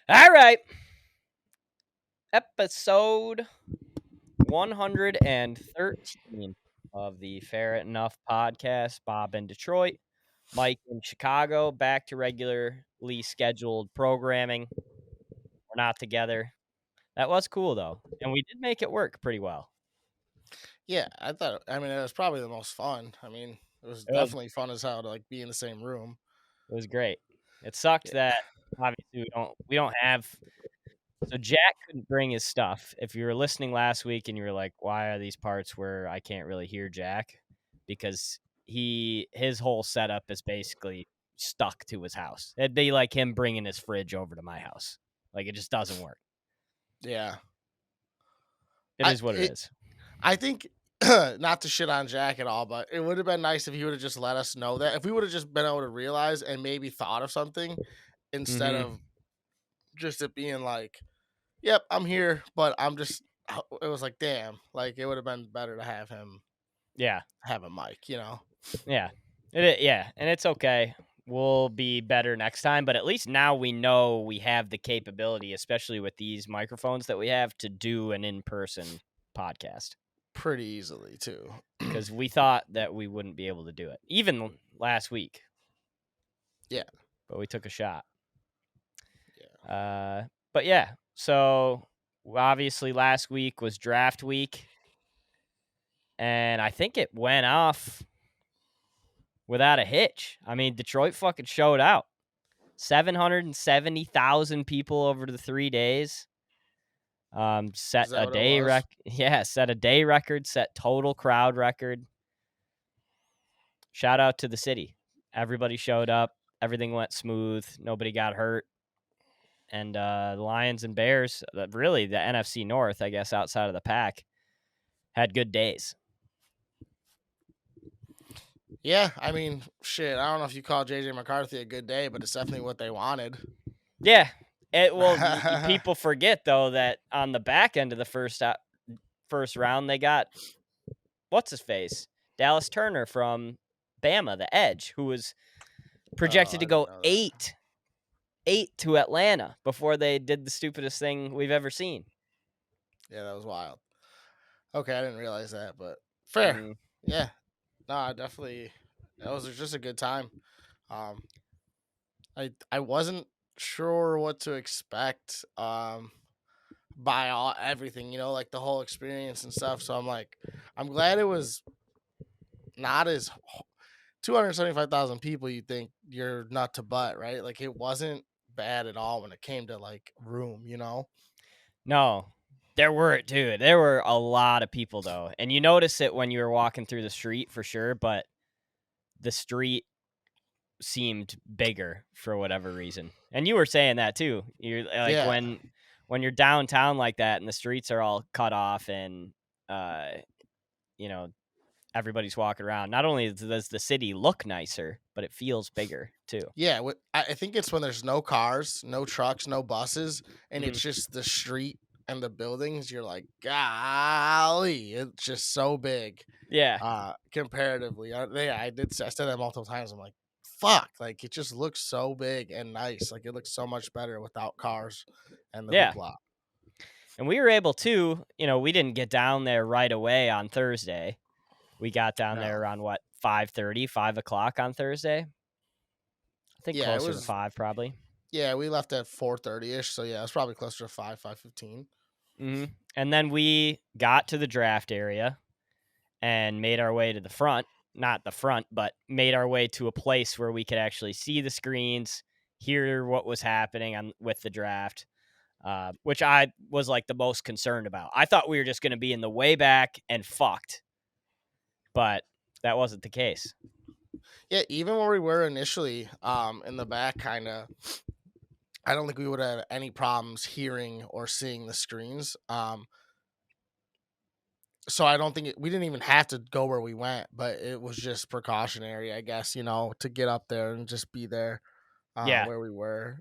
All right. Episode 113 of the Fair Enough podcast. Bob in Detroit, Mike in Chicago, back to regularly scheduled programming. We're not together. That was cool, though. And we did make it work pretty well. Yeah, I mean, it was probably the most fun. I mean, it was It was, definitely fun as hell to like be in the same room. it was great. It sucked Yeah. that obviously we don't have. So Jack couldn't bring his stuff. If you were listening last week and you were like, "Why are these parts where I can't really hear Jack?" Because his whole setup is basically stuck to his house. It'd be like him bringing his fridge over to my house. Like it just doesn't work. Yeah. It I is what it it, is. I think not to shit on Jack at all, but it would have been nice if he would have just let us know that. If we would have just been able to realize and maybe thought of something instead Mm-hmm. of just it being like, "Yep, I'm here," but I'm just. It was like, damn, like it would have been better to have him Yeah, have a mic, you know. yeah, yeah, and it's okay. We'll be better next time, but at least now we know we have the capability, especially with these microphones that we have, to do an in-person podcast. Pretty easily too. Because we thought that we wouldn't be able to do it, even last week. Yeah. But we took a shot. Yeah. But yeah, so obviously last week was draft week, and I think it went off without a hitch. I mean, Detroit fucking showed out. 770,000 people over the 3 days. Set Is that a what it day was? set a day record, set total crowd record. Shout out to the city. Everybody showed up. Everything went smooth. Nobody got hurt. And the Lions and Bears, really the NFC North, I guess, outside of the pack, had good days. Yeah, I mean, shit. I don't know if you call JJ McCarthy a good day, but it's definitely what they wanted. Yeah. People forget, though, that on the back end of the first round, they got, what's his face? Dallas Turner from Bama, the edge, who was projected I to didn't go know that. eight to Atlanta before they did the stupidest thing we've ever seen. Yeah, that was wild. Okay, I didn't realize that, but fair. Mm-hmm. Yeah, no, I definitely. That was just a good time. Um, I wasn't sure what to expect. By everything, like the whole experience and stuff. So I'm glad it was not as 275,000 people. You think you're nut to butt, right? Like it wasn't bad at all when it came to like room. No, there were a lot of people, though. And you notice it when you were walking through the street for sure, but the street seemed bigger for whatever reason. And you were saying that too. You're like Yeah, when you're downtown like that and the streets are all cut off and you know, everybody's walking around. Not only does the city look nicer, but it feels bigger too. yeah. I think it's when there's no cars, no trucks, no buses, and Mm-hmm. it's just the street and the buildings. You're like, golly, it's just so big. Yeah. Comparatively, I said that multiple times. I'm like, fuck, like it just looks so big and nice. Like it looks so much better without cars and the Yeah. hoopla. And we were able to, we didn't get down there right away on Thursday. We got down No, there around 5:30, 5 o'clock on Thursday. I think yeah, it closer to was. 5 probably. Yeah, we left at 4:30 ish. So yeah, it's probably closer to 5:15. Mm-hmm. And then we got to the draft area and made our way to the front. Not the front, but made our way to a place where we could actually see the screens, hear what was happening with the draft, which I was like the most concerned about. I thought we were just going to be in the way back and fucked, but that wasn't the case. Yeah, even where we were initially, in the back, kind of, I don't think we would have had any problems hearing or seeing the screens. So I don't think we didn't even have to go where we went, but it was just precautionary, I guess, to get up there and just be there, Yeah. where we were.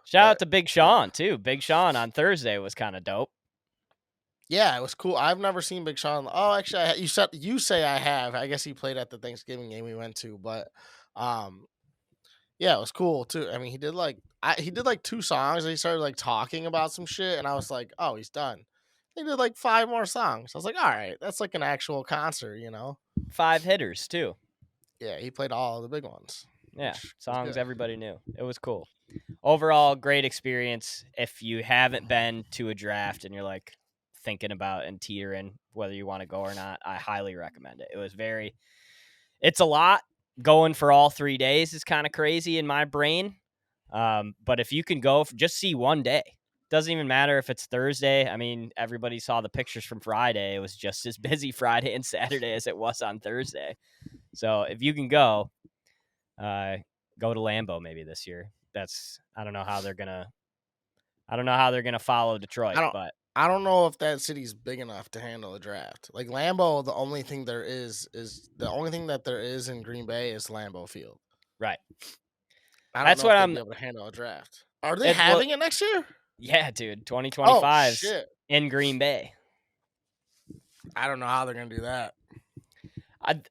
Shout out But to Big Sean, too. Big Sean on Thursday was kind of dope. yeah, it was cool. I've never seen Big Sean. Oh, actually, you say I have. I guess he played at the Thanksgiving game we went to, but yeah, it was cool too. I mean, he did like he did like 2 songs and he started like talking about some shit and I was like, "Oh, he's done." He did like 5 more songs. I was like, "All right, that's like an actual concert, you know?" 5 hitters too. Yeah, he played all the big ones, Yeah, which was songs good. everybody knew. It was cool. Overall, great experience. If you haven't been to a draft and you're like thinking about and teetering whether you want to go or not, I highly recommend it. It's a lot. Going for all 3 days is kind of crazy in my brain. But if you can go, just see one day. Doesn't even matter if it's Thursday. I mean, everybody saw the pictures from Friday. It was just as busy Friday and Saturday as it was on Thursday. So if you can go to Lambeau maybe this year. I don't know how they're gonna follow I Detroit, don't but I don't know if that city's big enough to handle a draft. Like Lambeau, the only thing that there is in Green Bay is Lambeau Field. right. I don't That's know what if they'd I'm. be able to handle a draft. Are they Well, having it next year? yeah, dude, Oh 2025's shit! in Green Bay. I don't know how they're gonna do that.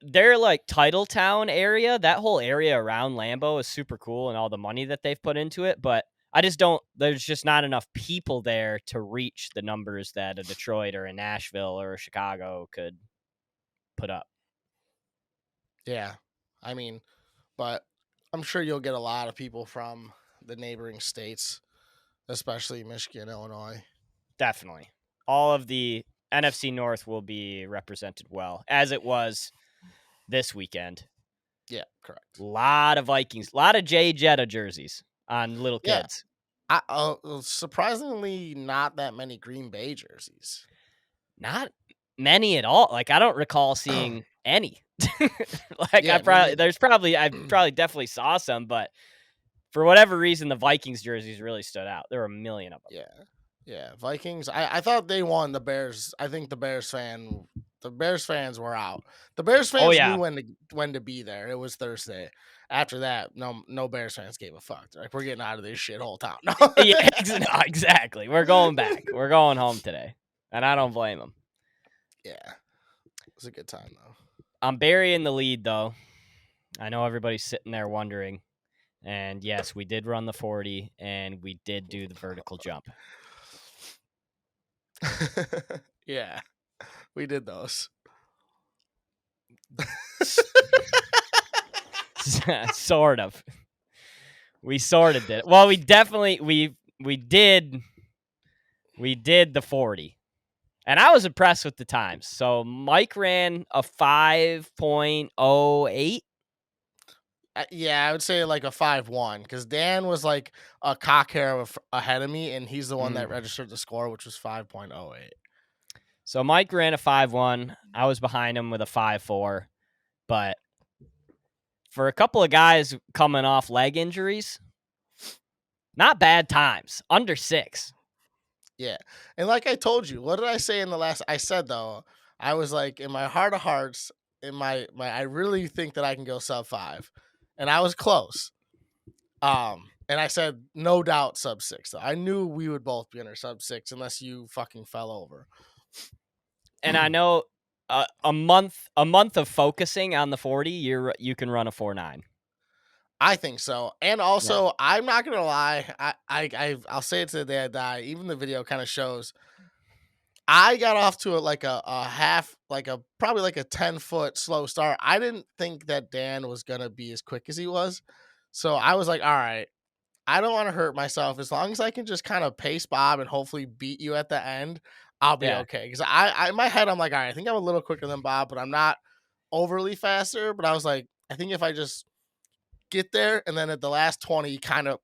They're like Titletown area. That whole area around Lambeau is super cool and all the money that they've put into it. But I just don't. There's just not enough people there to reach the numbers that a Detroit or a Nashville or a Chicago could put up. Yeah, I mean, but I'm sure you'll get a lot of people from the neighboring states, especially Michigan, Illinois. Definitely. All of the NFC North will be represented well, as it was this weekend. Yeah, correct. A lot of Vikings, a lot of Jay Jetta jerseys on little Yeah, kids. surprisingly, not that many Green Bay jerseys. Not many at all. Like I don't recall seeing any. Like Yeah, me neither. I probably definitely saw some, but for whatever reason, the Vikings jerseys really stood out. There were a million of them. Yeah, yeah. Vikings. I thought they won. The Bears. I think the Bears fans were out. The Bears Oh fans knew yeah, when to be there. It was Thursday. After that, no Bears fans gave a fuck. They're like, we're getting out of this shithole town. No. yeah, no, exactly. We're going back. We're going home today, and I don't blame them. Yeah, it was a good time though. I'm burying the lead though. I know everybody's sitting there wondering. And yes, we did run the 40 and we did do the vertical jump. Yeah, we did those. Sort of. We sort of did it. Well, we definitely we did the 40. And I was impressed with the times. So Mike ran a 5.08. Yeah, I would say like a 5-1 because Dan was like a cock hair ahead of me, and he's the one that registered the score, which was 5.08. So Mike ran a 5.1. I was behind him with a 5.4. But for a couple of guys coming off leg injuries, not bad times. Under 6. Yeah, and like I told you, what did I say in the last? I said though, I was like in my heart of hearts, in my I really think that I can go sub 5, and I was close. And I said no doubt sub 6. Though I knew we would both be under sub 6 unless you fucking fell over. And I know a month of focusing on the 40, you can run a 4.9. I think so, and also I'm not gonna lie. I'll say it to the day I die. Even the video kind of shows. I got off to a half, probably like a 10-foot slow start. I didn't think that Dan was gonna be as quick as he was, so I was like, all right, I don't want to hurt myself. As long as I can just kind of pace Bob and hopefully beat you at the end, I'll be Yeah. okay. Because I in my head I'm like, all right, I think I'm a little quicker than Bob, but I'm not overly faster. But I was like, I think if I just get there and then at the last 20 kind of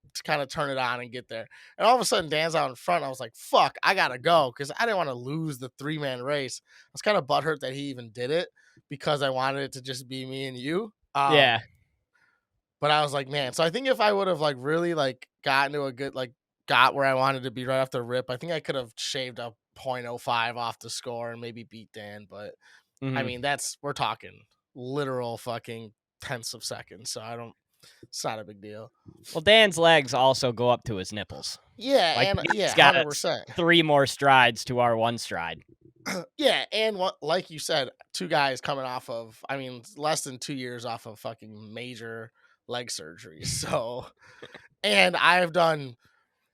turn it on and get there, and all of a sudden Dan's out in front. I was like, fuck, I gotta go because I didn't want to lose the 3-man race. I was kind of butthurt that he even did it because I wanted it to just be me and you. Yeah. But I was like, man, so I think if I would have like really like gotten to a good got where I wanted to be right off the rip, I think I could have shaved up 0.05 off the score and maybe beat Dan. But I mean, we're talking literal fucking tenths of seconds, so it's not a big deal. Well, Dan's legs also go up to his nipples. Yeah, Like and he's yeah, got 100%. 3 more strides to our 1 stride. Yeah, and like you said, 2 guys coming off of, I mean, less than 2 years off of fucking major leg surgery. So And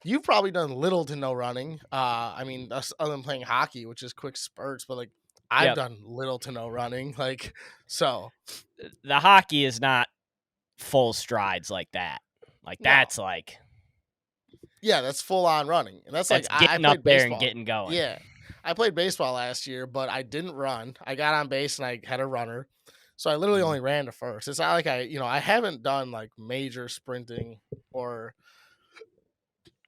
you've probably done little to no running. I mean, that's other than playing hockey, which is quick spurts, but like I've Yep. done little to no running. Like, so The hockey is not full strides like that. Like no, yeah, that's full on running. And that's like, that's I getting up played there and baseball. getting going. Yeah. I played baseball last year, but I didn't run. I got on base and I had a runner. So I literally Mhm. only ran to first. It's not like I haven't done like major sprinting or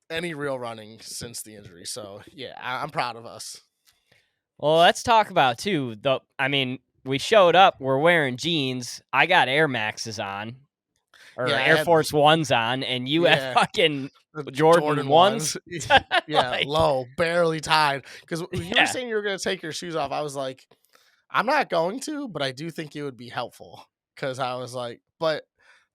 any real running since the injury. So yeah, I'm proud of us. Well, let's talk about too. I mean, we showed up. We're wearing jeans. I got Air Maxes on, or Yeah, I Air had Force Ones on, and you have yeah, fucking the Jordan Jordan ones. ones. Yeah, Like, low, barely tied. Because you were yeah. saying you were gonna take your shoes off. I was like, I'm not going to, but I do think it would be helpful. Because I was like, but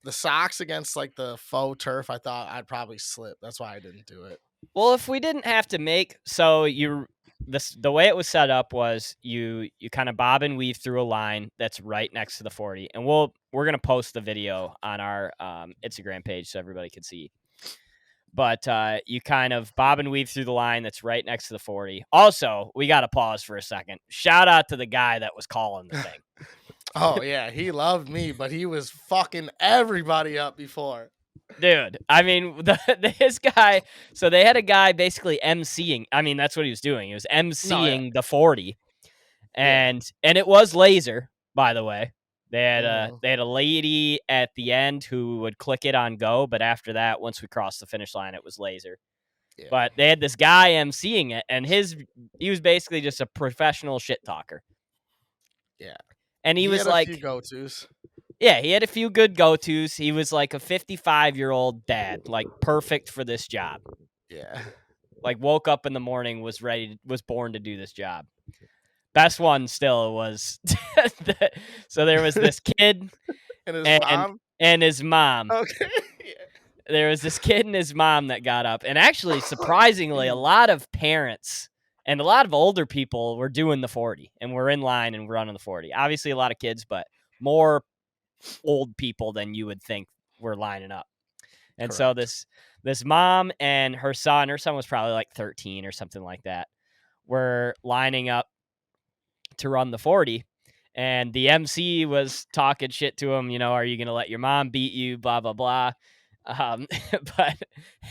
the socks against like the faux turf, I thought I'd probably slip. That's why I didn't do it. Well, if we didn't have to make so you the way it was set up was you kind of bob and weave through a line that's right next to the 40, and we're gonna post the video on our Instagram page so everybody can see. But you kind of bob and weave through the line that's right next to the 40. Also, we got to pause for a second. Shout out to the guy that was calling the thing. Oh yeah, he loved me, but he was fucking everybody up before. Dude, I mean, this guy. So they had a guy basically emceeing. I mean, that's what he was doing. He was No, yeah, emceeing the 40, yeah. and it was laser. By the way, Hmm. they had a lady at the end who would click it on go, but after that, once we crossed the finish line, it was laser. Yeah, But they had this guy emceeing it, and he was basically just a professional shit talker. yeah. And he He was had a few like, go tos. yeah, he had a few good go tos. He was like a 55-year-old dad, like perfect for this job. Yeah. Like woke up in the morning, was born to do this job. Best one still was so there was this kid And his and mom. his mom. Okay. There was this kid and his mom that got up, and actually, surprisingly, a Yeah. lot of parents and a lot of older people were doing the 40, and we're in line and running the 40. Obviously, a lot of kids, but more old people than you would think were lining up. And so Correct. this mom and her son was probably like 13 or something like that, were lining up to run the 40. And the MC was talking shit to him, are you going to let your mom beat you? Blah, blah, blah. Um, but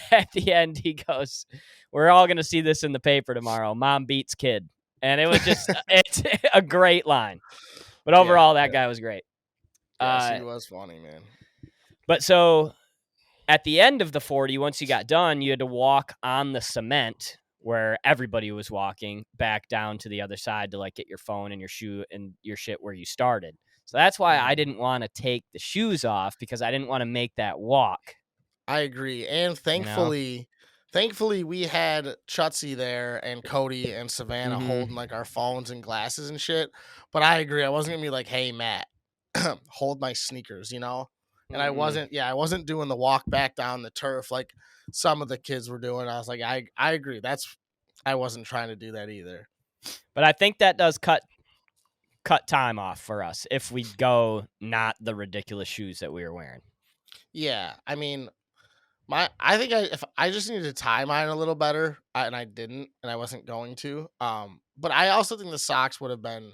at the end, he goes, "We're all going to see this in the paper tomorrow. Mom beats kid." And it was just, it's a great line. But Yeah. overall, that guy was great. Yes, he Uh, was funny, man. but so at the end of the 40, once you got done, you had to walk on the cement where everybody was walking back down to the other side to like get your phone and your shoe and your shit where you started. So that's why I Mhm. didn't want to take the shoes off, because I didn't want to make that walk, I agree. And you know? thankfully we had Chutsy there and Cody and Savannah Mm-hmm. holding like our phones and glasses and shit. But I agree. I wasn't gonna be like, hey Matt, hold my sneakers, you know? And Mm-mm. I wasn't doing the walk back down the turf like some of the kids were doing. I was like, I agree. I wasn't trying to do that either. But I think that does cut time off for us if we go not the ridiculous shoes that we were wearing. Yeah. I mean, I think if I just needed to tie mine a little better, and I didn't, and I wasn't going to. But I also think the socks would have been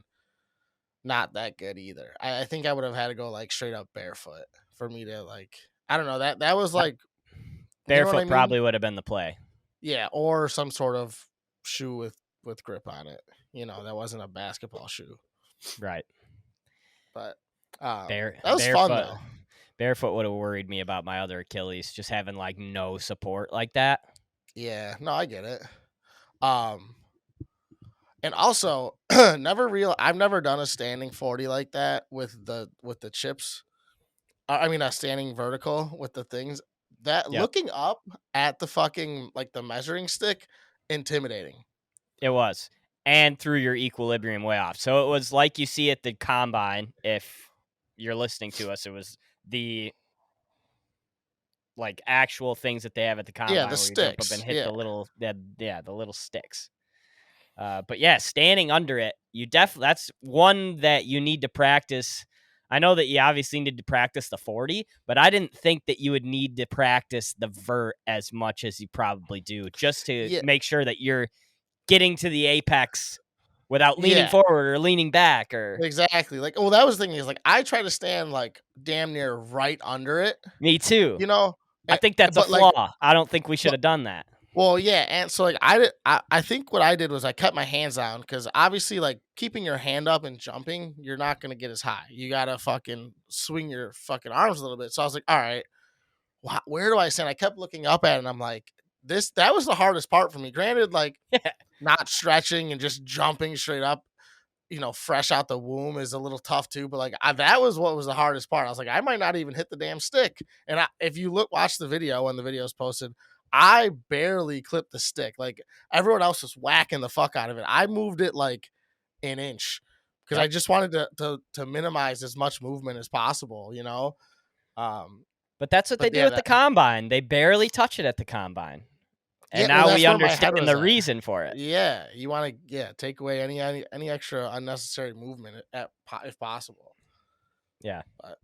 not that good either. I think I would have had to go like straight up barefoot for me to like. I don't know that was Yep. like, you know what I Barefoot mean? probably would have been the play. Yeah, or some sort of shoe with grip on it. You know, that wasn't a basketball shoe, Right. but that was fun Barefoot. though. Barefoot would have worried me about my other Achilles, just having like no support like that. Yeah, no, I get it. Um, And also, I've never done a standing 40 like that with the chips. I mean, a standing vertical with the things. That Yep. looking up at the fucking like the measuring stick, intimidating. It was. And threw your equilibrium way off. So it was like you see at the combine. If you're listening to us, it was the like actual things that they have at the Yeah, the combine where you jump up and sticks. hit Yeah. the little sticks. But yeah, standing under it, you definitely, that's one that you need to practice I know that you obviously need to practice the 40, but I didn't think that you would need to practice the vert as much as you probably do, just to Yeah, make sure that you're getting to the apex without leaning yeah, forward or leaning back. Or exactly. Like, well, that was the thing is like I try to stand like damn near right under it, me too. you know. I think that's a But like, flaw. I don't think we should but have done that. well, yeah, and so like I think what I did was I kept my hands down because obviously like keeping your hand up and jumping, you're not gonna get as high. You gotta fucking swing your fucking arms a little bit. So I was like, all right, where do I stand? I kept looking up at it, and I'm like, this that was the hardest part for me. Granted, like Yeah. not stretching and just jumping straight up, fresh out the womb is a little tough too. But like that was what was the hardest part. I was like, I might not even hit the damn stick. And if you watch the video when the video is posted, I barely clipped the stick. Like everyone else was whacking the fuck out of it. I moved it like an inch because I Yep. just wanted to minimize as much movement as possible. Um, But that's what they but do yeah, at the that combine. They barely touch it at the combine. And yeah. Well, now that's we where my head understand was the at. reason for it. Yeah, you want to take away any extra unnecessary movement if possible. Yeah. But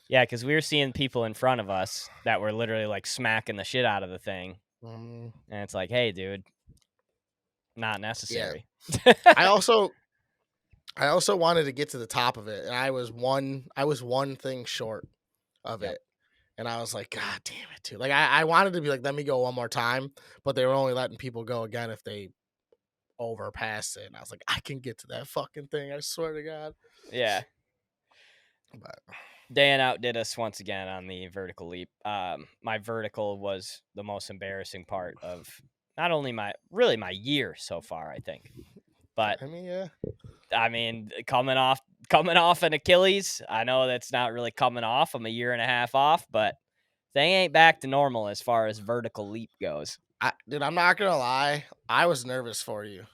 Yeah, because we were seeing people in front of us that were literally like smacking the shit out of the thing. um, And it's like, hey, dude, not yeah, necessary. I also wanted to get to the top of it, and I was one thing short of Yep. it, and I was like, God damn it, too. Like I wanted to be like, let me go one more time, but they were only letting people go again if they overpassed it, and I was like, I can get to that fucking thing. I swear to God. Yeah. But Dan outdid us once again on the vertical leap. My vertical was the most embarrassing part of not only my year so far, I think. But I mean, yeah, I mean, coming off an Achilles, I know that's not really coming off. I'm a year and a half off, but they ain't back to normal as far as vertical leap goes. dude, I'm not gonna lie, I was nervous for you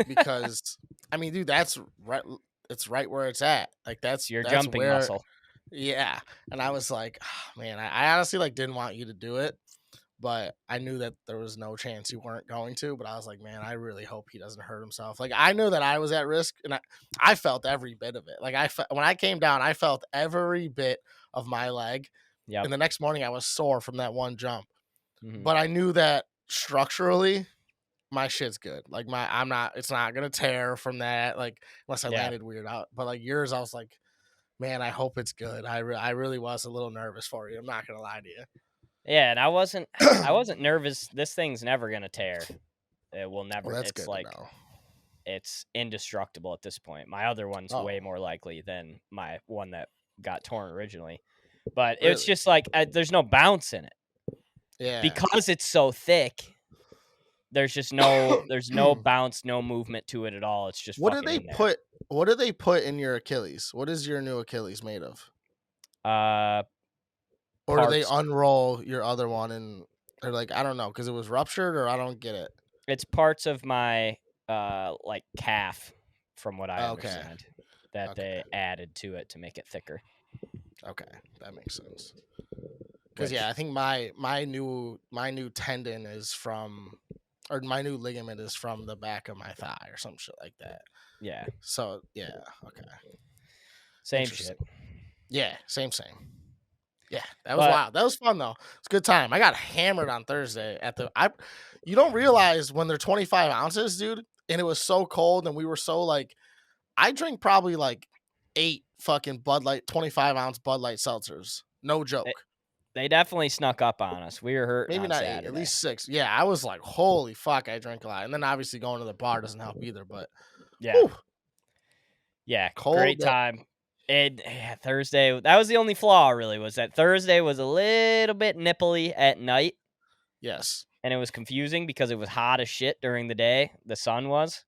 because I mean, dude, that's right. It's right where it's at. Like It's your that's jumping where. muscle. Yeah, and I was like, oh, man, I honestly like didn't want you to do it, but I knew that there was no chance you weren't going to. But I was like, man, I really hope he doesn't hurt himself. Like I knew that I was at risk, and I felt every bit of it. Like when I came down, I felt every bit of my leg. Yep. And the next morning, I was sore from that one jump. Mm-hmm. But I knew that structurally, my shit's good. Like it's not gonna tear from that. Like unless I landed weird out. But like yours, I was like, man, I hope it's good. I really was a little nervous for you. I'm not gonna lie to you. Yeah, and I wasn't nervous. This thing's never gonna tear. It will never. Well, that's It's good to like know. it's indestructible at this point. My other one's Oh, way more likely than my one that got torn originally. But it's really? just like there's no bounce in it Yeah. because it's so thick. There's just no bounce, no movement to it at all. It's just What do fucking they in there. put? What do they put in your Achilles? What is your new Achilles made of? Uh, Or do they parts. unroll your other one and or like I don't know because it was ruptured or I don't get it. It's parts of my like calf, from what I Okay. understand, that they added to it to make it thicker. Okay, that makes sense. Because Which, I think my new tendon is from, or my new ligament is from the back of my thigh or some shit like that. yeah, So yeah, okay, same interesting. shit. Yeah, same. Yeah, that was But wild. That was fun though. It's a good time. I got hammered on Thursday at the. You don't realize when they're 25 ounces, dude. And it was so cold, and we were so like, I drink probably like 8 fucking Bud Light 25-ounce Bud Light seltzers. No joke. they definitely snuck up on us. We were hurting Maybe on not 8, at Saturday. least 6. Yeah, I was like, holy fuck, I drank a lot. And then obviously going to the bar doesn't help either. But Yeah, whew, yeah, cold. great time. Thursday, that was the only flaw really, was that Thursday was a little bit nipply at night, Yes. and it was confusing because it was hot as shit during the day. The sun was.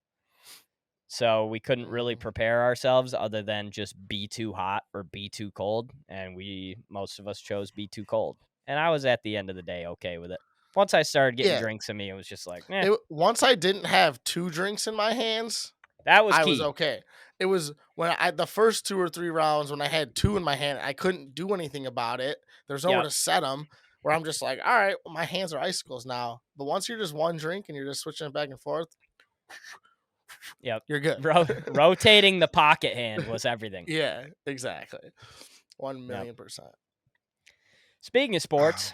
So we couldn't really prepare ourselves other than just be too hot or be too cold. And most of us chose be too cold. And I was at the end of the day okay with it. Once I started getting Yeah. drinks in me, it was just like, Once I didn't have 2 drinks in my hands, that was I key. was okay. It was when the first 2 or 3 rounds when I had 2 in my hand, I couldn't do anything about it. There's nowhere to set them. Where I'm just like, all right, well, my hands are icicles now. But once you're just one drink and you're just switching it back and forth, Yep. You're good. Rotating the pocket hand was everything. Yeah, exactly. 1 Yep. million percent. Speaking of sports,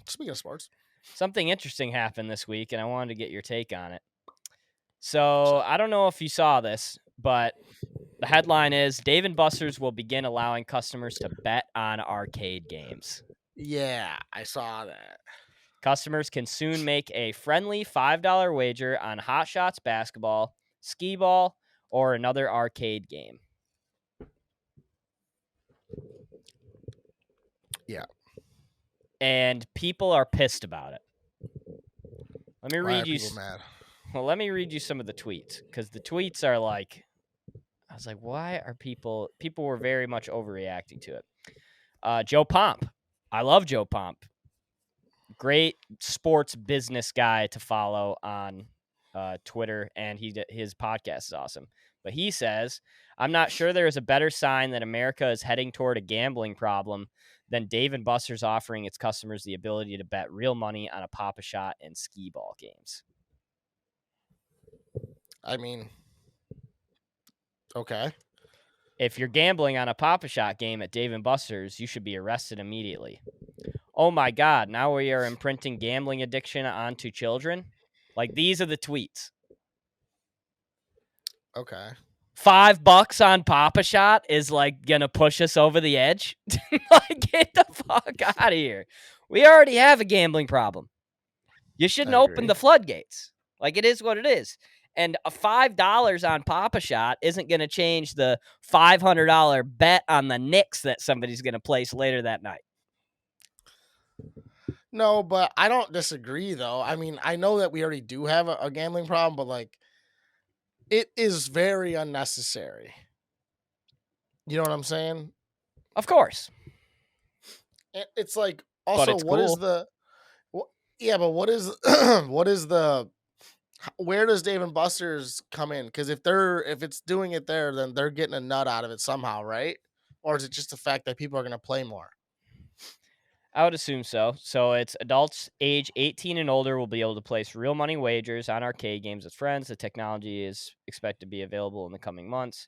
Speaking of sports, something interesting happened this week, and I wanted to get your take on it. what's So up? I don't know if you saw this, but the headline is Dave & Buster's will begin allowing customers to bet on arcade games. Yeah, I saw that. Customers can soon make a friendly $5 wager on Hot Shots basketball, skee ball, or another arcade game. Yeah. And people are pissed about it. Let me Why read are you people mad? Well, let me read you some of the tweets, because the tweets are like, I was like, why are people were very much overreacting to it. Joe Pomp. I love Joe Pomp. Great sports business guy to follow on Twitter, and his podcast is awesome. But he says, I'm not sure there is a better sign that America is heading toward a gambling problem than Dave & Buster's offering its customers the ability to bet real money on a Pop-A-Shot and skee ball games. I mean, okay. If you're gambling on a Pop-A-Shot game at Dave & Buster's, you should be arrested immediately. Oh my God, now we are imprinting gambling addiction onto children? Like, these are the tweets. Okay. $5 on Pop-A-Shot is like gonna push us over the edge. Like, get the fuck out of here. We already have a gambling problem. You I shouldn't open agree. the floodgates. Like, it is what it is. And a $5 on Pop-A-Shot isn't going to change the $500 bet on the Knicks that somebody's going to place later that night. No, but I don't disagree though. I mean, I know that we already do have a gambling problem, but like it is very unnecessary. You know what I'm saying? Of course, It's like but also it's what is cool. the yeah, but what is what is the where does Dave and Buster's come in? Because if it's doing it there, then they're getting a nut out of it somehow, right? Or is it just the fact that people are going to play more? I would assume so. So it's adults age 18 and older will be able to place real money wagers on arcade games with friends. The technology is expected to be available in the coming months.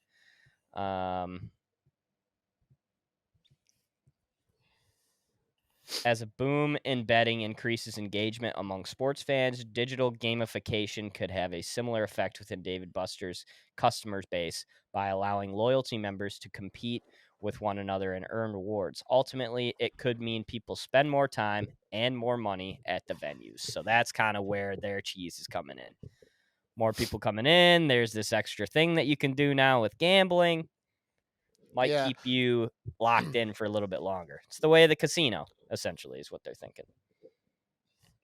As a boom in betting increases engagement among sports fans, digital gamification could have a similar effect within Dave & Buster's customer base by allowing loyalty members to compete with one another and earn rewards. Ultimately, it could mean people spend more time and more money at the venues. So that's kind of where their cheese is coming in. More people coming in. There's this extra thing that you can do now with gambling. Might Yeah. keep you locked in for a little bit longer. It's the way of the casino, essentially, is what they're thinking.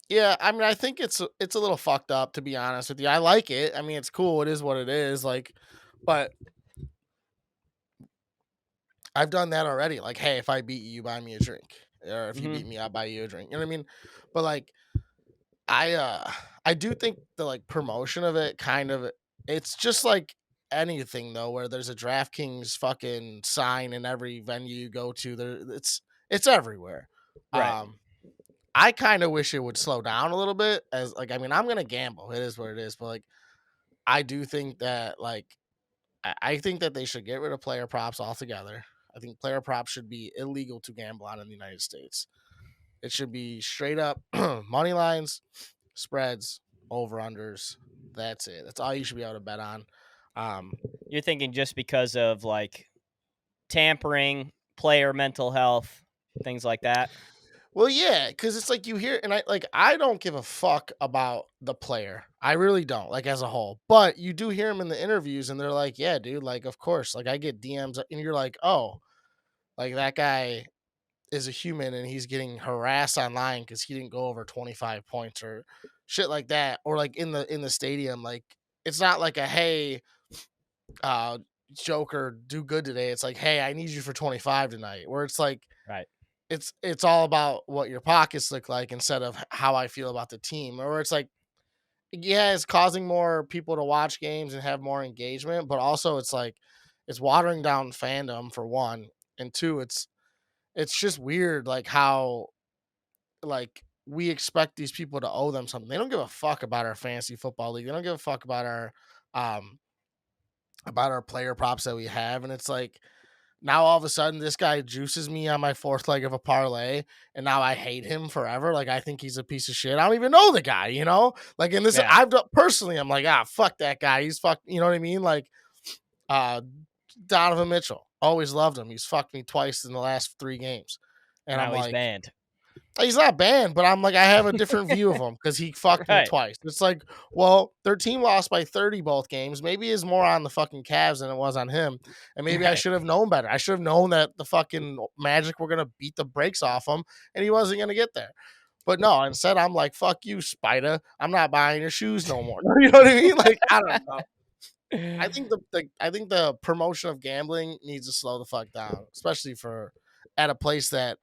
Yeah, I mean, I think it's a little fucked up to be honest with you. I like it. I mean, it's cool. It is what it is. Like, but I've done that already. Like, hey, if I beat you, you buy me a drink, or if you beat me, I'll buy you a drink. You know what I mean? But like, I do think the like promotion of it kind of it's just like anything though, where there's a DraftKings fucking sign in every venue you go to. There, it's everywhere. Right. Um, I kind of wish it would slow down a little bit. As like, I mean, I'm gonna gamble. It is what it is. But like, I do think that like, I think that they should get rid of player props altogether. I think player props should be illegal to gamble on in the United States. It should be straight up money lines, spreads, over unders. That's it. That's all you should be able to bet on. You're thinking just because of like tampering, player mental health, things like that. Well, yeah, because it's like you hear, and I don't give a fuck about the player. I really don't, like as a whole. But you do hear them in the interviews, and they're like, "Yeah, dude, like of course." Like I get DMs, and you're like, "Oh, like that guy is a human, and he's getting harassed online because he didn't go over 25 points or shit like that." Or like in the stadium, like it's not like a hey, uh, Joker, do good today. It's like, hey, I need you for 25 tonight. Where it's like Right. it's all about what your pockets look like instead of how I feel about the team. Or it's like, yeah, it's causing more people to watch games and have more engagement, but also it's like it's watering down fandom for one, and two, it's just weird like how like we expect these people to owe them something. They don't give a fuck about our fantasy football league. They don't give a fuck about our about our player props that we have, and it's like now all of a sudden this guy juices me on my fourth leg of a parlay, and now I hate him forever. Like I think he's a piece of shit. I don't even know the guy, you know. Like in this, Yeah. I've done personally. I'm like, fuck that guy. He's fuck. You know what I mean? Like, uh, Donovan Mitchell. Always loved him. He's fucked me twice in the last 3 games, and I'm Now he's like, banned. he's not banned, but I'm like, I have a different view of him because he fucked me Right. twice. It's like, well, their team lost by 30 both games. Maybe it's more on the fucking Cavs than it was on him. And maybe I Right. should have known better. I should have known that the fucking Magic were gonna beat the brakes off him and he wasn't gonna get there. But no, instead I'm like, fuck you, Spider. I'm not buying your shoes no more. You know what I mean? Like, I don't know. I think the promotion of gambling needs to slow the fuck down, especially for at a place that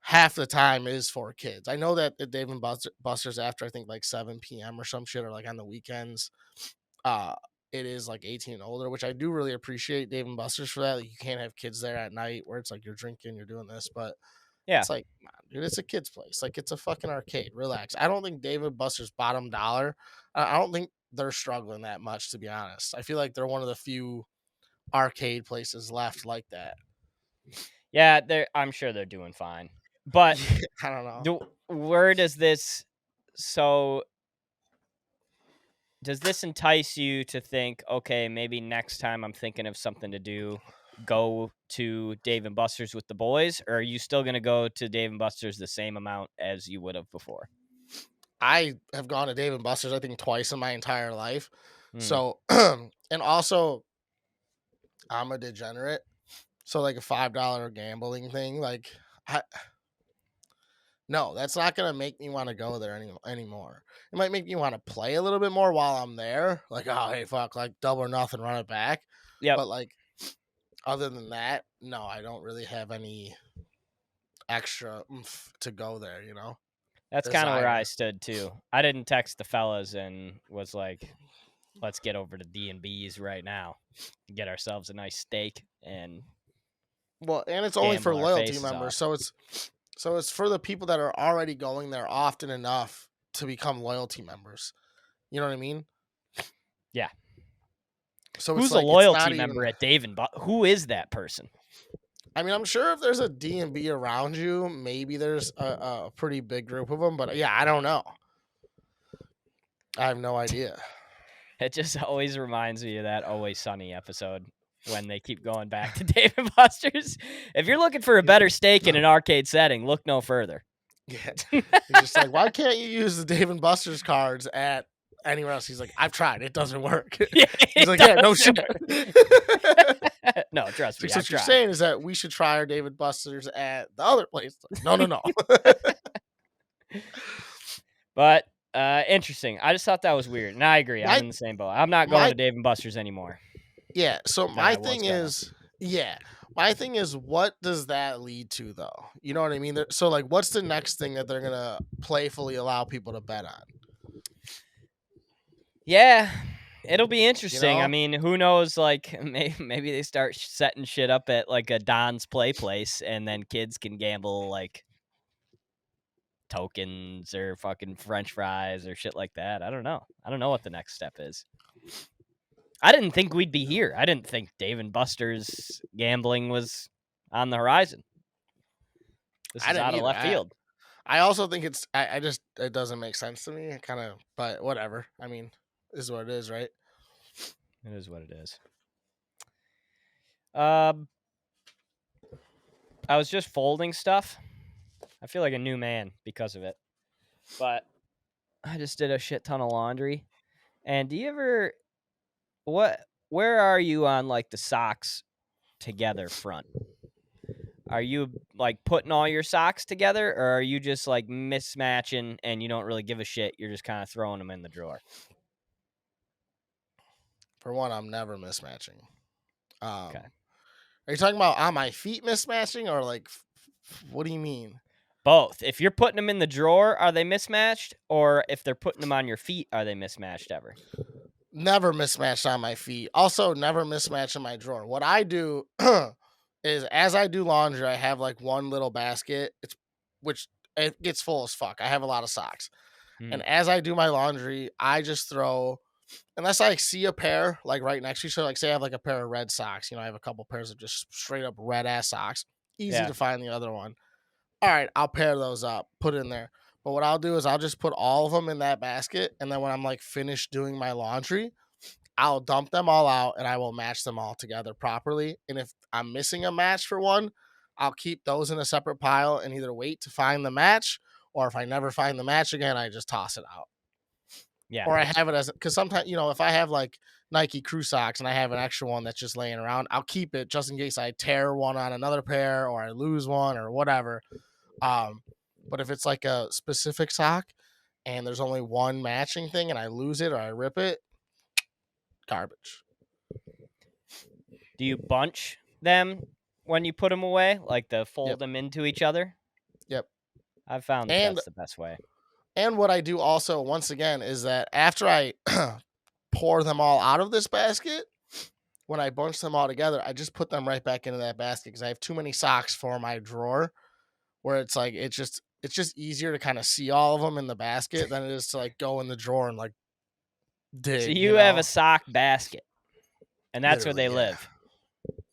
half the time is for kids. I know that the Dave and Buster's after I think like 7 p.m. or some shit, or like on the weekends, uh, it is like 18 and older, which I do really appreciate Dave and Buster's for that. Like, you can't have kids there at night where it's like you're drinking, you're doing this, but Yeah. it's like, man, dude, it's a kid's place. Like it's a fucking arcade. Relax. I don't think Dave and Buster's bottom dollar. I don't think they're struggling that much, to be honest. I feel like they're one of the few arcade places left like that. Yeah, I'm sure they're doing fine. But I don't know. where does this so does this entice you to think, okay, maybe next time I'm thinking of something to do, go to Dave and Buster's with the boys, or are you still going to go to Dave and Buster's the same amount as you would have before? I have gone to Dave and Buster's, I think, twice in my entire life. Hmm. So, and also, I'm a degenerate. So, like a $5 gambling thing, like, I, no, that's not gonna make me want to go there anymore. It might make me want to play a little bit more while I'm there. Like, oh hey, fuck, like double or nothing, run it back. Yep. But like, other than that, no, I don't really have any extra oomph to go there. You know, That's kind of where I desire. stood too. I didn't text the fellas and was like, let's get over to D&B's right now, get ourselves a nice steak and Well, and it's only for gamble our loyalty faces members, off. so it's for the people that are already going there often enough to become loyalty members. You know what I mean? Yeah. So it's Who's a like it's not loyalty member even. at Dave and Who is that person? I mean, I'm sure if there's a D&B around you, maybe there's a pretty big group of them. But yeah, I don't know. I have no idea. It just always reminds me of that Always Sunny episode when they keep going back to Dave and Buster's. If you're looking for a better steak in an arcade setting, look no further. Yeah, he's just like, why can't you use the Dave and Buster's cards at anywhere else? He's like, I've tried, it doesn't work. Yeah, He's it like, yeah, no doesn't shit. work. No, trust me, So I've what you're tried. saying is that we should try our David Buster's at the other place. No, no, no. But interesting. I just thought that was weird, and I agree. I'm my in the same boat. I'm not going my to Dave and Buster's anymore. Yeah. So Than my I was thing gonna. is, yeah, my thing is, what does that lead to, though? You know what I mean? So, like, what's the next thing that they're gonna playfully allow people to bet on? Yeah, it'll be You interesting. I know? mean, who knows? Like, maybe they start setting shit up at like a Don's Play Place, and then kids can gamble like tokens or fucking French fries or shit like that. I don't know. I don't know what the next step is. I didn't think we'd be here. I didn't think Dave and Buster's gambling was on the horizon. This I is didn't out of either. left field. I also think it's. I just it doesn't make sense to me. Kind of, but whatever. I mean, this is what it is, right? It is what it is. Um, I was just folding stuff. I feel like a new man because of it. But I just did a shit ton of laundry. And do you ever where are you on like the socks together front? Are you like putting all your socks together or are you just like mismatching and you don't really give a shit? You're just kind of throwing them in the drawer. For one, I'm never mismatching. Okay. Are you talking about on my feet mismatching or like? What do you mean? Both. If you're putting them in the drawer, are they mismatched? Or if they're putting them on your feet, are they mismatched ever? Never mismatched on my feet. Also, never mismatched in my drawer. What I do is as I do laundry, I have like one little basket. Which it gets full as fuck. I have a lot of socks. Hmm. And as I do my laundry, I just throw unless I see a pair like right next to each other, like say I have like a pair of red socks, I have a couple pairs of just straight up red ass socks. Easy Yeah. to find the other one. All right, I'll pair those up, put it in there. But what I'll do is I'll just put all of them in that basket, and then when I'm like finished doing my laundry, I'll dump them all out and I will match them all together properly. And if I'm missing a match for one, I'll keep those in a separate pile and either wait to find the match, or if I never find the match again, I just toss it out. Yeah. Or I have it as, because sometimes, if I have like Nike crew socks and I have an extra one that's just laying around, I'll keep it just in case I tear one on another pair or I lose one or whatever. Um, but if it's like a specific sock and there's only one matching thing and I lose it or I rip it, garbage. Do you bunch them when you put them away, like to fold Yep. them into each other? Yep. I've found that And that's the best way. what I do also once again is that after I pour them all out of this basket, when I bunch them all together, I just put them right back into that basket because I have too many socks for my drawer where it's like it's just easier to kind of see all of them in the basket than it is to like go in the drawer and like So dig, you have a sock basket, and that's where Literally, they yeah. live.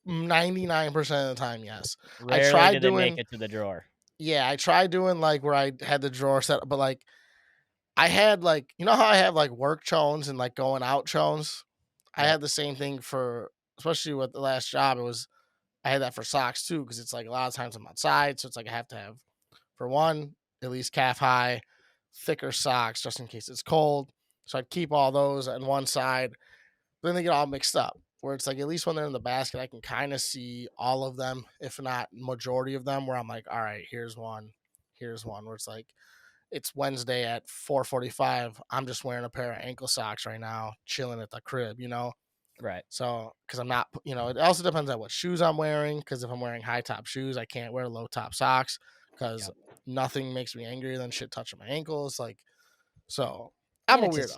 99% of the time, yes. I Rarely do tried they make doing it to the drawer. Yeah, I tried doing like where I had the drawer set up, but like I had like how I have like work chones and like going out chones? I Yep. had the same thing for, especially with the last job, I had that for socks too, because it's like a lot of times I'm outside, so it's like I have to have, for one, at least calf high, thicker socks just in case it's cold. So I'd keep all those on one side. But then they get all mixed up. Where it's like at least when they're in the basket, I can kind of see all of them, if not majority of them. Where I'm like, all right, here's one, here's one. Where it's like it's Wednesday at 4:45. I'm just wearing a pair of ankle socks right now, chilling at the crib. Right. So, because I'm not, it also depends on what shoes I'm wearing. Because if I'm wearing high top shoes, I can't wear low top socks because Yep. nothing makes me angrier than shit touching my ankles. Like, so I'm And a it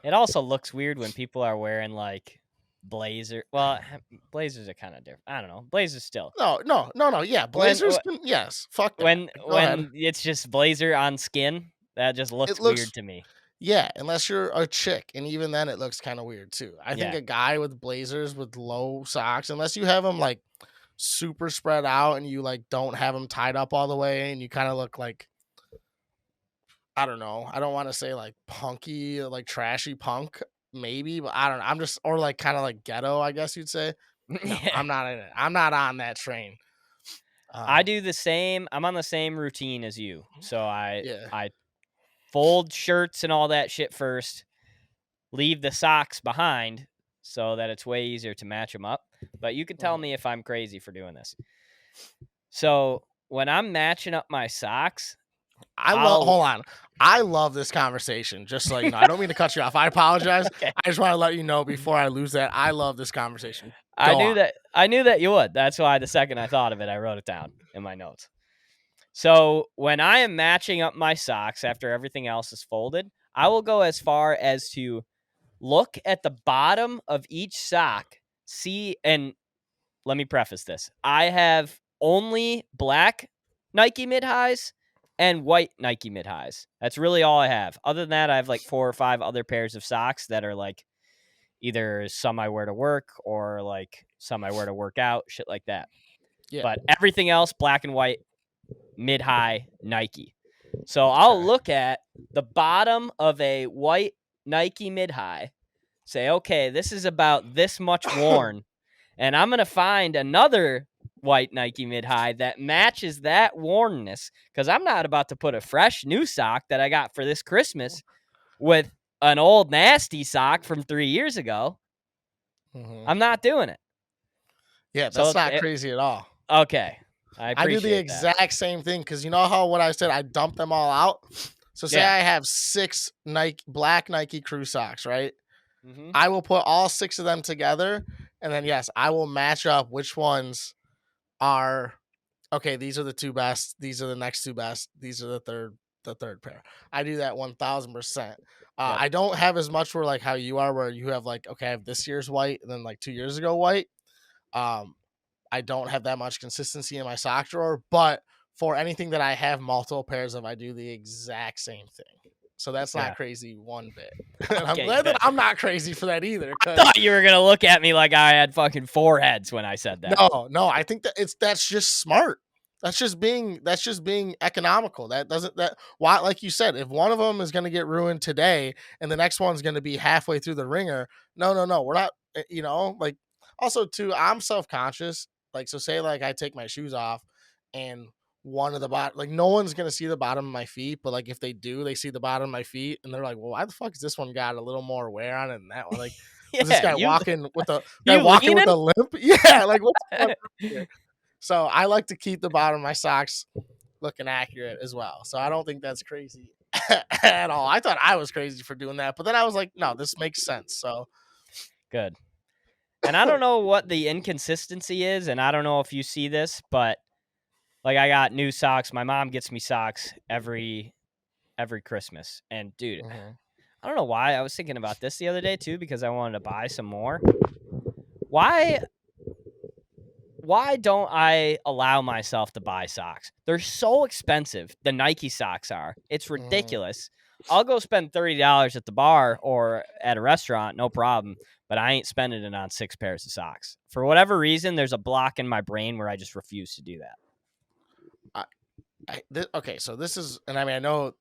weirdo. also looks weird when people are wearing like blazer. Well, blazers are kind of different. I don't know. Blazers still. No, no, no, no. Yeah, When Blazers can, yes. Fuck that. Go ahead. when it's just blazer on skin, that just It looks weird looks, to me. yeah, unless you're a chick, and even then it looks kind of weird too. I think Yeah. a guy with blazers with low socks, unless you have them like super spread out and you like don't have them tied up all the way and you kind of look like, I don't know. I don't want to say like punky, like trashy punk, maybe, but I don't know. I'm just, or like kind of like ghetto, I guess you'd say. No, Yeah. I'm not in it. I'm not on that train. I Um, do the same. I'm on the same routine as you. So yeah. I fold shirts and all that shit first, leave the socks behind so that it's way easier to match them up. But you can tell Mhm. me if I'm crazy for doing this. So when I'm matching up my socks, I'll Hold on. I love this conversation. Just so you know, I don't mean to cut you off. I apologize. okay. I just want to let you know before I lose that. I love this conversation. I Go knew on. that I knew that you would. That's why the second I thought of it, I wrote it down in my notes. So when I am matching up my socks after everything else is folded, I will go as far as to look at the bottom of each sock, see, and let me preface this. I have only black Nike mid highs and white Nike mid highs. That's really all I have. Other than that, I have like 4 or 5 other pairs of socks that are like either some I wear to work or like some I wear to work out, shit like that. Yeah. But everything else, black and white, mid high Nike. So I'll Okay. look at the bottom of a white Nike mid high, say, okay, this is about this much worn, and I'm going to find another white Nike mid high that matches that wornness because I'm not about to put a fresh new sock that I got for this Christmas with an old nasty sock from 3 years ago. Mhm. I'm not doing it. Yeah, that's So, not crazy at all. okay. I I do the appreciate that. exact same thing because you know how what I said, I dump them all out. So say Yeah. I have 6 black Nike crew socks, right? Mm-hmm. I will put all 6 of them together, and then yes, I will match up which ones are okay. These are the 2 best. These are the next 2 best. These are the third pair. I do that 1000%. Yep. I don't have as much where like how you are, where you have like, okay, I have this year's white and then like 2 years ago white. Um, I don't have that much consistency in my sock drawer, but for anything that I have multiple pairs of, I do the exact same thing. So that's not Yeah. crazy one bit. And I'm Okay, glad that good. I'm not crazy for that either. Because Thought you were gonna look at me like I had fucking 4 heads when I said that. no, I think that's just smart. That's just being economical. That doesn't that why like you said, if one of them is going to get ruined today and the next one's going to be halfway through the ringer, no, we're not. Like also too, I'm self conscious. Like so, say like I take my shoes off and one of the bottom, like no one's gonna see the bottom of my feet, but like if they do, they see the bottom of my feet and they're like, well, why the fuck is this one got a little more wear on it than that one? Like was this Yeah, guy walking with a guy you walking with leaning? a limp? Yeah, like what's going on here? So I like to keep the bottom of my socks looking accurate as well. So I don't think that's crazy at all. I thought I was crazy for doing that, but then I was like, no, this makes sense. So Good. And I don't know what the inconsistency is, and I don't know if you see this, but like I got new socks. My mom gets me socks every Christmas. And dude, mhm. I don't know why. I was thinking about this the other day too because I wanted to buy some more. Why don't I allow myself to buy socks? They're so expensive. The Nike socks are. It's Mhm. ridiculous. I'll go spend $30 at the bar or at a restaurant, no problem, but I ain't spending it on 6 pairs of socks. For whatever reason, there's a block in my brain where I just refuse to do that. Okay, so this is, and I mean, I know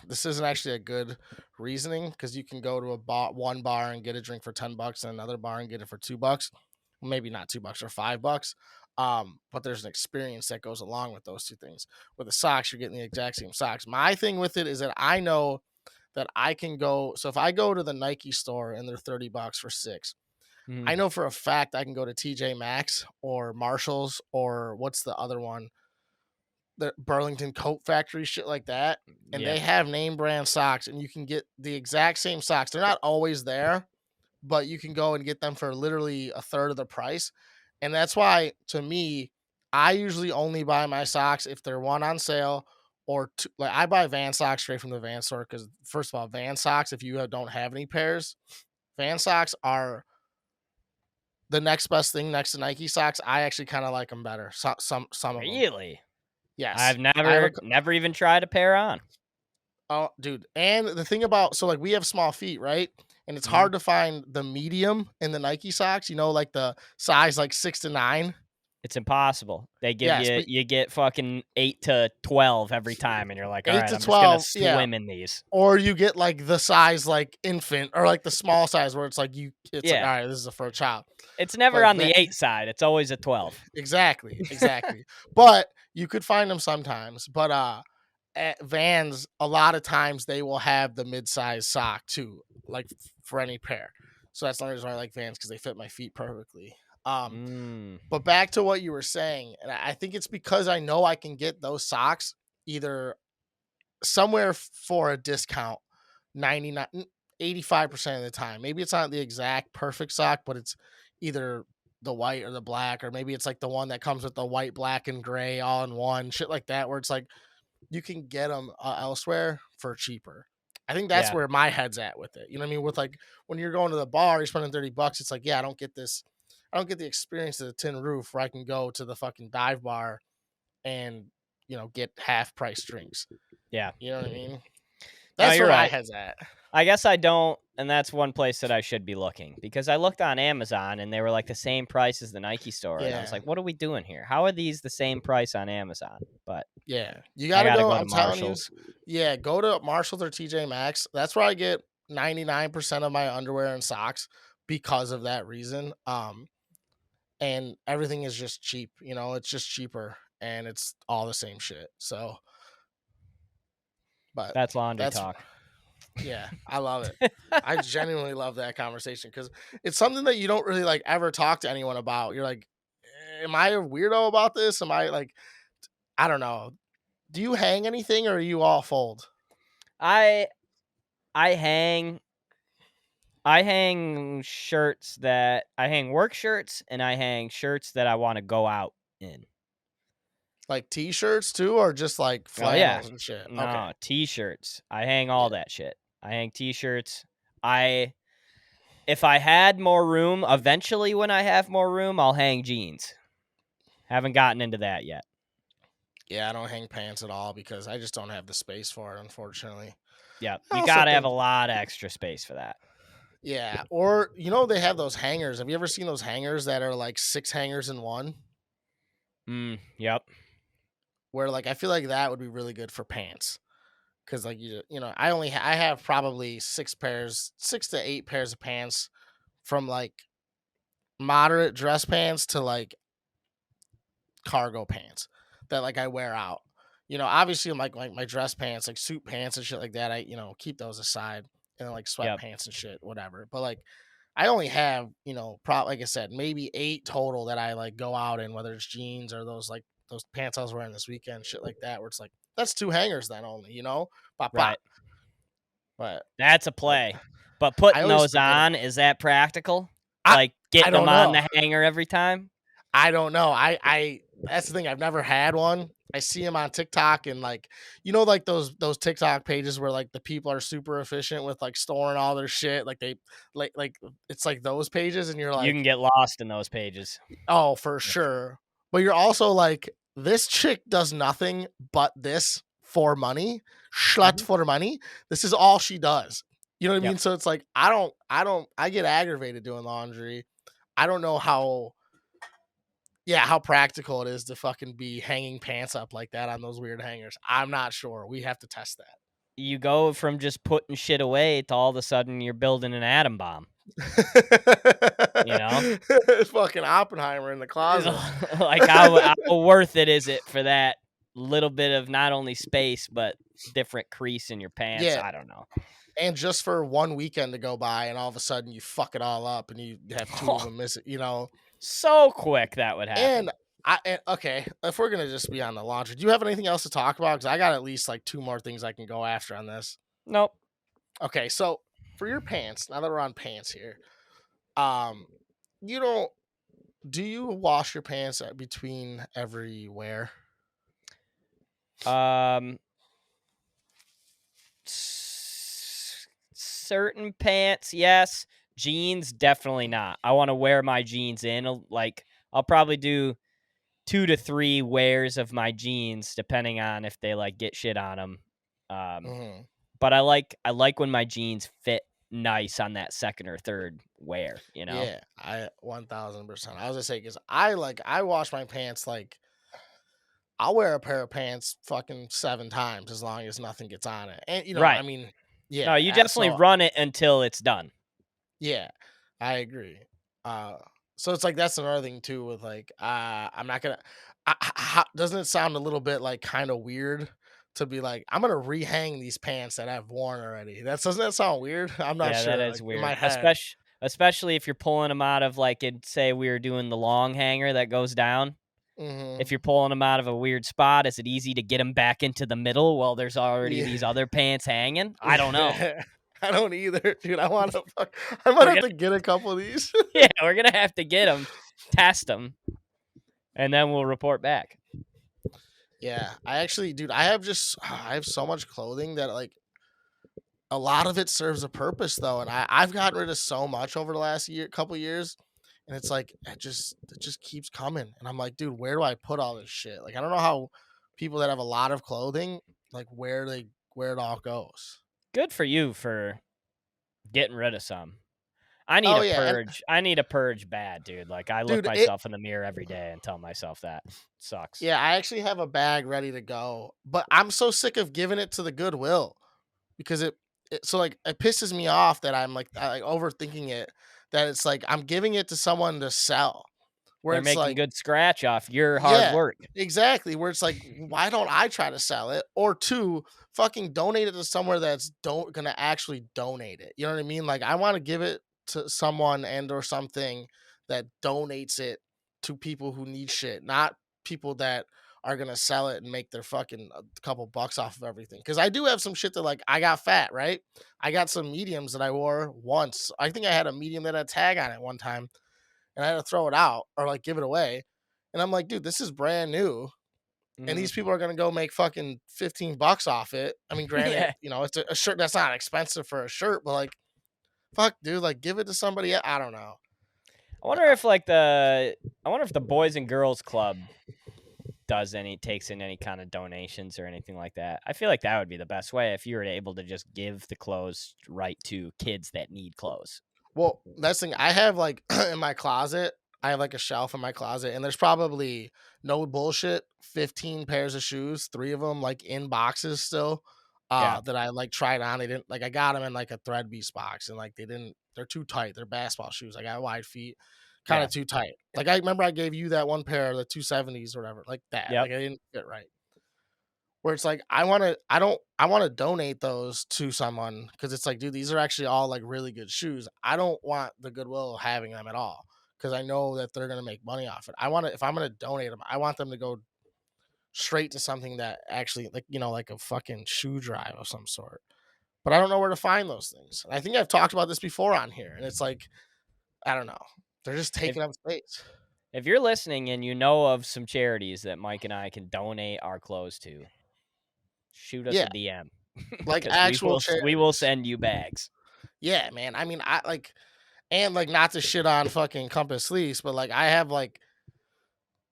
this isn't actually a good reasoning because you can go to one bar and get a drink for $10, and another bar and get it for $2. Well, maybe not $2 or $5. But there's an experience that goes along with those two things. With the socks, you're getting the exact same socks. My thing with it is that I know that I can go. So if I go to the Nike store and they're $30 for 6, I Mhm. know for a fact I can go to TJ Maxx or Marshalls or what's the other one, the Burlington Coat Factory, shit like that, and Yeah. they have name brand socks, and you can get the exact same socks. They're not always there, but you can go and get them for literally a third of the price. And that's why, to me, I usually only buy my socks if they're one on sale or two. Like I buy Van socks straight from the Van store because, first of all, Van socks, if you don't have any pairs, Van socks are the next best thing next to Nike socks. I actually kind of like them better. Some of them, Really? I've yes. I have a never even tried a pair on. Oh, dude. And the thing about, so like we have small feet, right? And it's Mhm. hard to find the medium in the Nike socks, like the size like 6 to 9. It's impossible. They give Yes, but you get fucking 8 to 12 every time, and you're like, all eight right, to I'm just gonna 12, yeah. swim in these. Or you get like the size like infant or like the small size where it's like, all Yeah. right, this is for a child. It's never But on the 8 side. It's always a 12. exactly. But you could find them sometimes. But at Vans, a lot of times they will have the mid-size sock too, like for any pair. So that's the only reason why I like Vans because they fit my feet perfectly. Um, Mm. but back to what you were saying, and I think it's because I know I can get those socks either somewhere for a discount 99 85% of the time. Maybe it's not the exact perfect sock, but it's either the white or the black, or maybe it's like the one that comes with the white, black, and gray all in one, shit like that, where it's like you can get them elsewhere for cheaper. I think that's Yeah. where my head's at with it. You know what I mean? With like when you're going to the bar, you're spending $30. It's like, yeah, I don't get this. I don't get the experience of the Tin Roof where I can go to the fucking dive bar and get half price drinks. Yeah. You know what I mean? No, That's you're where my right. head's at. I guess I don't, and that's one place that I should be looking because I looked on Amazon and they were like the same price as the Nike store, and I was Yeah, like, "What are we doing here? How are these the same price on Amazon?" But yeah. You I got to gotta go. go to I'm telling you. Marshalls. Yeah, go to Marshalls or TJ Maxx. That's where I get 99% of my underwear and socks because of that reason. And everything is just cheap. It's just cheaper and it's all the same shit. So, but That's laundry that's talk. yeah, I love it. I genuinely love that conversation because it's something that you don't really like ever talk to anyone about. You're like, am I a weirdo about this? Am I like, I don't know. Do you hang anything or are you all fold? I I hang shirts that I hang work shirts and I hang shirts that I want to go out in. Like t-shirts too, or just like Oh yeah. flannels and shit? Okay. No, t-shirts. I hang all Yeah. that shit. I hang t-shirts. I If I had more room, eventually when I have more room, I'll hang jeans. Haven't gotten into that yet. Yeah, I don't hang pants at all because I just don't have the space for it, unfortunately. Yep. I You also gotta have a think, lot of extra space for that. yeah, or they have those hangers. Have you ever seen those hangers that are like six hangers in one? Yep. Where like I feel like that would be really good for pants because like I have probably 6 pairs, 6 to 8 pairs of pants from like moderate dress pants to like cargo pants that like I wear out. Obviously like my dress pants, like suit pants and shit like that, I keep those aside and like Yep. sweatpants and shit, whatever. But like I only have, like I said, maybe 8 total that I like go out in, whether it's jeans or those pants I was wearing this weekend, shit like that, where it's like that's 2 hangers then only, pop pop. Right. But That's a I play. But I putting always those forget on, about. is that practical? I Like I getting them don't on know. the hanger every time? I don't know. I That's the thing. I've never had one. I see them on TikTok and like like those TikTok pages where like the people are super efficient with like storing all their shit. Like they like it's like those pages and you're You can like, get lost in those pages. oh, for Yeah. sure. But you're also like, this chick does nothing but this for money. Schlut Mhm. for money. This is all she does. You know what I Yep. mean? So it's like I get aggravated doing laundry. I don't know how practical it is to fucking be hanging pants up like that on those weird hangers. I'm not sure. We have to test You go from just putting shit away to all of a sudden you're building an atom bomb, you know? that. Fucking Oppenheimer in the closet. Like how worth it is it for that little bit of not only space but different crease in your pants? Yeah. I don't know. And just for one weekend to go by and all of a sudden you fuck it all up and you have two of them missing. So quick that would happen. And okay, if we're gonna just be on the laundry, do you have anything else to talk about? Because I got at least like 2 more things I can go after on this. Nope. Okay, so for your pants, now that we're on pants here, um, you don't do you wash your pants between every wear? Um, certain pants, yes. Jeans, definitely not. I want to wear my jeans in. Like, I'll probably do 2 to 3 wears of my jeans, depending on if they like get shit on them. Um, Hmm. but I like when my jeans fit nice on that second or third wear. You know? Yeah, I 1000%. I was gonna say because I wash my pants like I'll wear a pair of pants fucking 7 times as long as nothing gets on it. And I Right. mean, No, yeah. you definitely So run it until it's done. yeah, I agree. Uh, so it's like that's another thing too with like I'm not gonna. Doesn't it sound a little bit like kind of weird to be like I'm gonna rehang these pants that I've worn already? Doesn't that sound weird? I'm not Yeah, that sure. is Like in my weird. head. Especially if you're pulling them out of like it say we were doing the long hanger that goes down. Hmm. If you're pulling them out of a weird spot, is it easy to get them back into the middle while there's already Yeah. these other pants hanging? I don't know. Yeah. I don't either, dude. I want to. I might We're have gonna to get a couple of these. yeah, we're gonna have to get them, test them, and then we'll report back. Yeah, I actually, dude. I have so much clothing that like a lot of it serves a purpose though, and I've gotten rid of so much over the last couple years, and it's like it just keeps coming, and I'm like, dude, where do I put all this shit? Like, I don't know how people that have a lot of clothing, like where it all goes. Good for you for getting rid of some. I need Oh a yeah, and purge. I need a purge bad, dude. Like I look dude, it myself in the mirror every day and tell myself that sucks. yeah, I actually have a bag ready to go, but I'm so sick of giving it to the Goodwill because so like it pisses me off that I like overthinking it, that it's like I'm giving it to someone to sell, where They're it's making like, good scratch off your hard yeah, work. exactly, where it's like, why don't I try to sell it, or two, fucking donate it to somewhere that's don't gonna actually donate it, you know what I mean? Like I want to give it to someone and or something that donates it to people who need shit, not people that are gonna sell it and make their fucking couple bucks off of everything. Because I do have some shit that like I got fat, right? I got some mediums that I wore once. I think I had a medium that had a tag on it one time, and I had to throw it out or like give it away. And I'm like, dude, this is brand new, and Mhm. these people are gonna go make fucking $15 off it. I mean, granted, Yeah. it's a shirt that's not expensive for a shirt, but like, fuck, dude, like give it to somebody. I don't know. I wonder if like the Boys and Girls Club takes in any kind of donations or anything like that. I feel like that would be the best way if you were able to just give the clothes right to kids that need clothes. Well, that's the thing. I have like in my closet, I have like a shelf in my closet, and there's probably no bullshit 15 pairs of shoes, 3 of them like in boxes still. Yeah. That I like tried on. They didn't like I got them in like a thread piece box, and like they're too tight. They're basketball shoes. I got wide feet, kind Yeah. of too tight. Like I remember I gave you that one pair, the 270s or whatever, like that. Yep. Like I didn't fit right. Where it's like I want to donate those to someone because it's like, dude, these are actually all like really good shoes. I don't want the goodwill of having them at all because I know that they're gonna make money off it. I want to if I'm gonna donate them, I want them to go straight to something that actually like like a fucking shoe drive of some sort. But I don't know where to find those things. I think I've talked about this before on here, and it's like I don't know. They're just If taking up space. if you're listening and you know of some charities that Mike and I can donate our clothes to, shoot us a Yeah, DM like because actual we will charities. send you bags. Yeah, man. I mean, I like and like not to shit on fucking Compass Fleece, but like I have like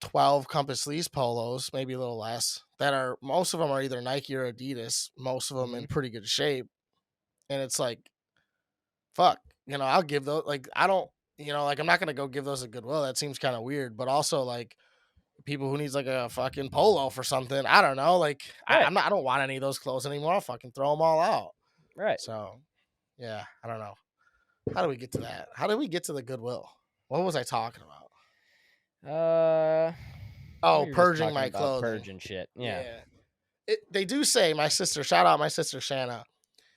12 Compass Fleece polos, maybe a little less, that are most of them are either Nike or Adidas, most of them Mhm. in pretty good shape. And it's like, fuck, I'll give those like I don't, like I'm not gonna go give those a Goodwill. That seems kind of weird. But also like people who needs like a fucking polo for something. I don't know. Like Right. I don't want any of those clothes anymore. I'll fucking throw them all out. Right. So yeah, I don't know. How do we get to that? How did we get to the Goodwill? What was I talking about? We Oh, were just purging talking my about clothing. purging shit. Yeah. Yeah. They do say my sister, shout out my sister Shanna.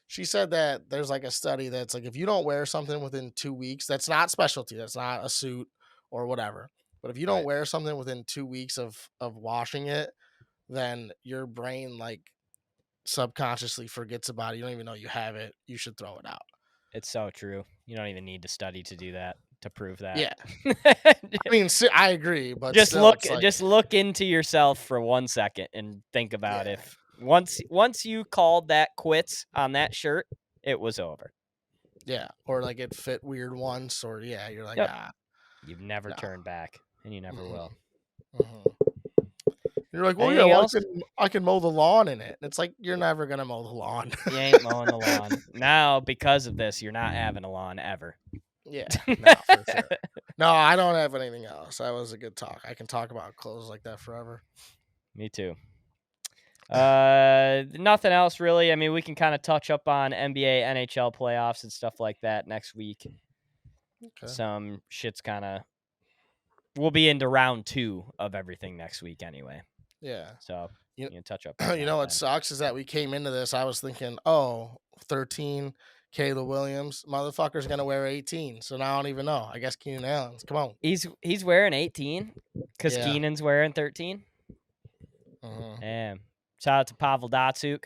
She said that there's like a study that's like if you don't wear something within 2 weeks, that's not specialty, that's not a suit or whatever. But if you don't Right. wear something within 2 weeks of washing it, then your brain like subconsciously forgets about it. You don't even know you have it. You should throw it out. It's so true. You don't even need to study to do that, to prove that. Yeah. I mean, I agree, but just still, look it's like, just look into yourself for 1 second and think about yeah, if once you called that quits on that shirt, it was over. yeah. Or like it fit weird once, or yeah, you're like, Yep. You've never no. turned back, and you never will. Mm-hmm. You're like, well, yeah, Anything well, else? I can mow the lawn in it. And it's like you're never gonna mow the lawn. You ain't mowing the lawn. Now, because of this, you're not having a lawn ever. Yeah, no, for sure. No, I don't have anything else. That was a good talk. I can talk about clothes like that forever. Me too. Nothing else really. I mean, we can kind of touch up on NBA, NHL playoffs and stuff like that next week. Okay. Some shit's kind of we'll be into round 2 of everything next week anyway. Yeah. So You, you can touch up on you that know what then. sucks is that we came into this. I was thinking, oh, 13, Caleb Williams, motherfucker's gonna wear 18. So now I don't even know. I guess Keenan Allen's. Come on. He's wearing 18 because Yeah. Keenan's wearing 13. Mhm. Damn. Shout out to Pavel Datsuk,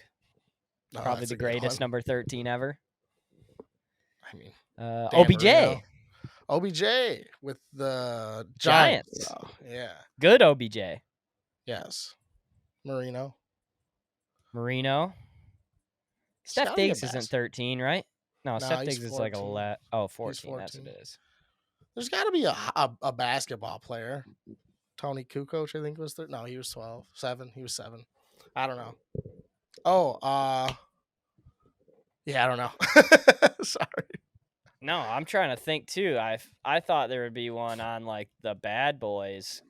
Oh, probably that's the a good greatest one. number 13 ever. I mean, Dan OBJ. Marino. OBJ with the Giants. Oh, yeah. Good OBJ. Yes. Marino. Steph gotta be a Diggs isn't 13, right? No, No, Steph he's Diggs is like 14. 14. That's 14. what it is. There's got to be a basketball player. Tony Kukoc, I think was there. No, he was 12. 7. He was 7. I don't know. Oh, yeah, I don't know. Sorry. No, I'm trying to think too. I thought there would be one on like the Bad Boys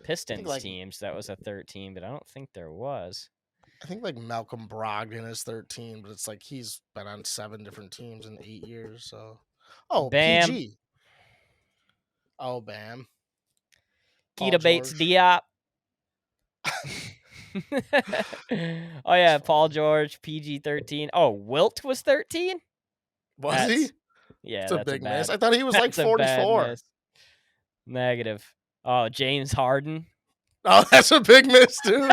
Pistons like- teams that was a 13, but I don't think there was. I think like Malcolm Brogdon is 13, but it's like he's been on 7 different teams in 8 years. So, Bam. PG. Oh, Bam. Keita Bates Diop. Oh yeah, Paul George, PG-13. Oh, Wilt was 13? Was he? Yeah, It's that's a big bad, miss. I thought he was like that's a bad 44. miss. Negative. Oh, James Harden. Oh, that's a big miss, too.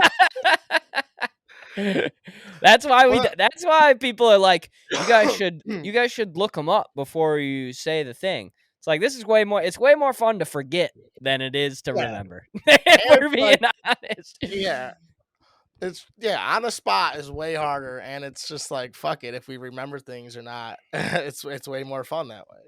That's why people are like, you guys should look them up before you say the thing. It's like it's way more fun to forget than it is to remember. If we're being honest. Yeah. On the spot is way harder, and it's just like fuck it if we remember things or not. It's way more fun that way.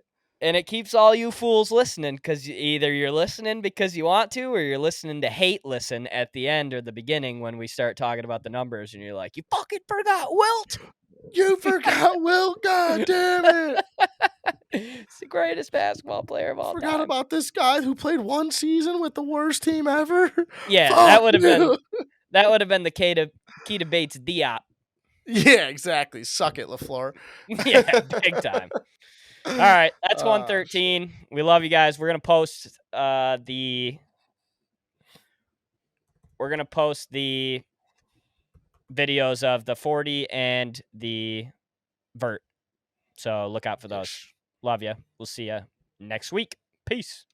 And it keeps all you fools listening because either you're listening because you want to, or you're listening to hate listen at the end or the beginning when we start talking about the numbers, and you're like, "You fucking forgot Wilt." You forgot Will. God damn it! He's the greatest basketball player of all Forgot time. about this guy who played one season with the worst team ever. Yeah, Fuck you. that would have been the Keita Bates Diop. Yeah, exactly. Suck it, LaFleur. Yeah, big time. All right, that's Shit. 113. We love you guys. We're gonna post the videos of the 40 and the vert. So look out for those. Yes. Love you. We'll see you next week. Peace.